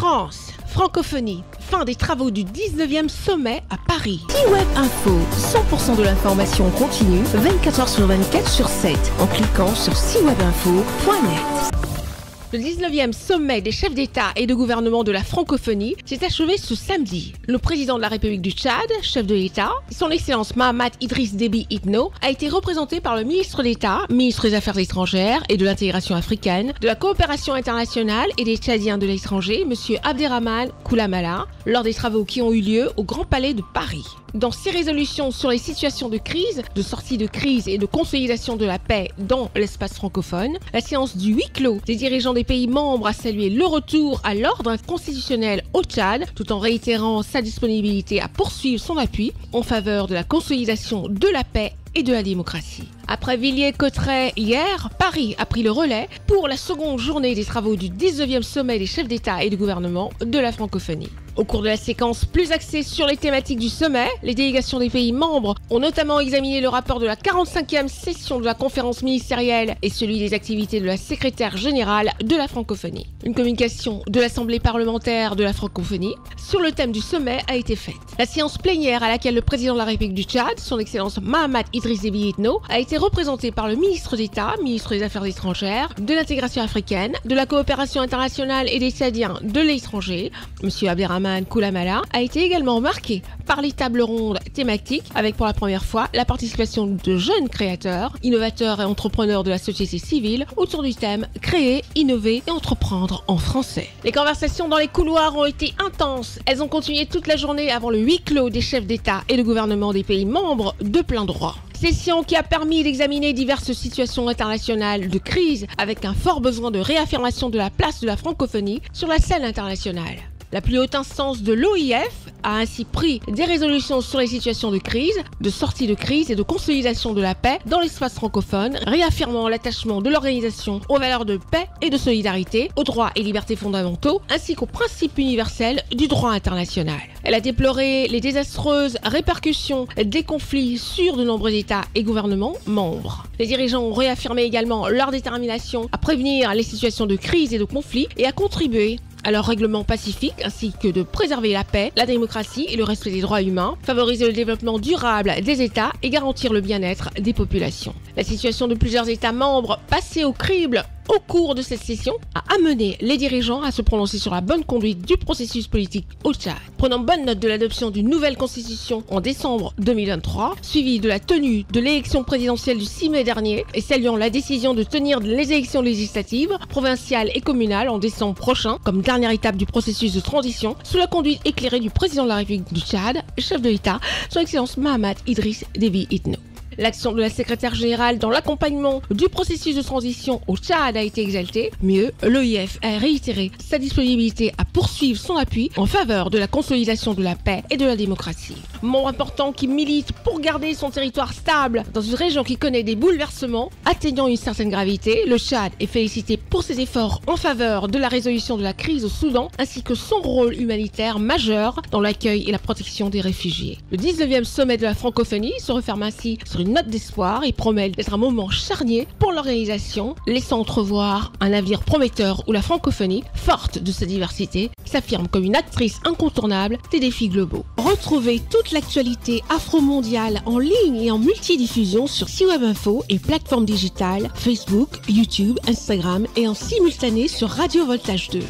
France, francophonie, fin des travaux du 19e sommet à Paris. C-Web Info, 100% de l'information continue, 24 heures sur 24 sur 7, en cliquant sur cwebinfo.net. Le 19e sommet des chefs d'État et de gouvernement de la francophonie s'est achevé ce samedi. Le président de la République du Tchad, chef de l'État, son Excellence Mahamat Idriss Déby Itno, a été représenté par le ministre d'État, ministre des Affaires étrangères et de l'intégration africaine, de la coopération internationale et des Tchadiens de l'étranger, M. Abderrahmane Koulamala, lors des travaux qui ont eu lieu au Grand Palais de Paris. Dans ses résolutions sur les situations de crise, de sortie de crise et de consolidation de la paix dans l'espace francophone, la séance du huis clos des dirigeants des pays membres a salué le retour à l'ordre constitutionnel au Tchad, tout en réitérant sa disponibilité à poursuivre son appui en faveur de la consolidation de la paix et de la démocratie. Après Villiers-Cotterêts hier, Paris a pris le relais pour la seconde journée des travaux du 19e sommet des chefs d'État et de gouvernement de la francophonie. Au cours de la séquence plus axée sur les thématiques du sommet, les délégations des pays membres ont notamment examiné le rapport de la 45e session de la conférence ministérielle et celui des activités de la secrétaire générale de la francophonie. Une communication de l'Assemblée parlementaire de la francophonie sur le thème du sommet a été faite. La séance plénière à laquelle le président de la République du Tchad, son Excellence Mahamat Idriss Déby Itno, a été représenté par le ministre d'État, ministre des Affaires étrangères, de l'intégration africaine, de la coopération internationale et des Tchadiens de l'étranger, M. Abderrahmane Koulamala, a été également marqué par les tables rondes thématiques avec pour la première fois la participation de jeunes créateurs, innovateurs et entrepreneurs de la société civile autour du thème « Créer, innover et entreprendre en français ». Les conversations dans les couloirs ont été intenses. Elles ont continué toute la journée avant le huis clos des chefs d'État et de gouvernement des pays membres de plein droit. Session qui a permis d'examiner diverses situations internationales de crise avec un fort besoin de réaffirmation de la place de la francophonie sur la scène internationale. La plus haute instance de l'OIF a ainsi pris des résolutions sur les situations de crise, de sortie de crise et de consolidation de la paix dans l'espace francophone, réaffirmant l'attachement de l'organisation aux valeurs de paix et de solidarité, aux droits et libertés fondamentaux, ainsi qu'aux principes universels du droit international. Elle a déploré les désastreuses répercussions des conflits sur de nombreux États et gouvernements membres. Les dirigeants ont réaffirmé également leur détermination à prévenir les situations de crise et de conflit et à contribuer à leur règlement pacifique ainsi que de préserver la paix, la démocratie et le respect des droits humains, favoriser le développement durable des États et garantir le bien-être des populations. La situation de plusieurs États membres passés au crible au cours de cette session a amené les dirigeants à se prononcer sur la bonne conduite du processus politique au Tchad. Prenant bonne note de l'adoption d'une nouvelle constitution en décembre 2023, suivie de la tenue de l'élection présidentielle du 6 mai dernier et saluant la décision de tenir les élections législatives, provinciales et communales en décembre prochain comme dernière étape du processus de transition sous la conduite éclairée du président de la République du Tchad, chef de l'État, son Excellence Mahamat Idriss Déby Itno. L'action de la secrétaire générale dans l'accompagnement du processus de transition au Tchad a été exaltée. Mieux, l'OIF a réitéré sa disponibilité à poursuivre son appui en faveur de la consolidation de la paix et de la démocratie. Membre important qui milite pour garder son territoire stable dans une région qui connaît des bouleversements atteignant une certaine gravité, le Tchad est félicité pour ses efforts en faveur de la résolution de la crise au Soudan ainsi que son rôle humanitaire majeur dans l'accueil et la protection des réfugiés. Le 19e sommet de la francophonie se referme ainsi sur une note d'espoir et promet d'être un moment charnier pour l'organisation, laissant entrevoir un avenir prometteur où la francophonie, forte de sa diversité, s'affirme comme une actrice incontournable des défis globaux. Retrouvez toute l'actualité afro-mondiale en ligne et en multidiffusion sur C-Web Info et plateformes digitales Facebook, YouTube, Instagram et en simultané sur Radio Voltage 2.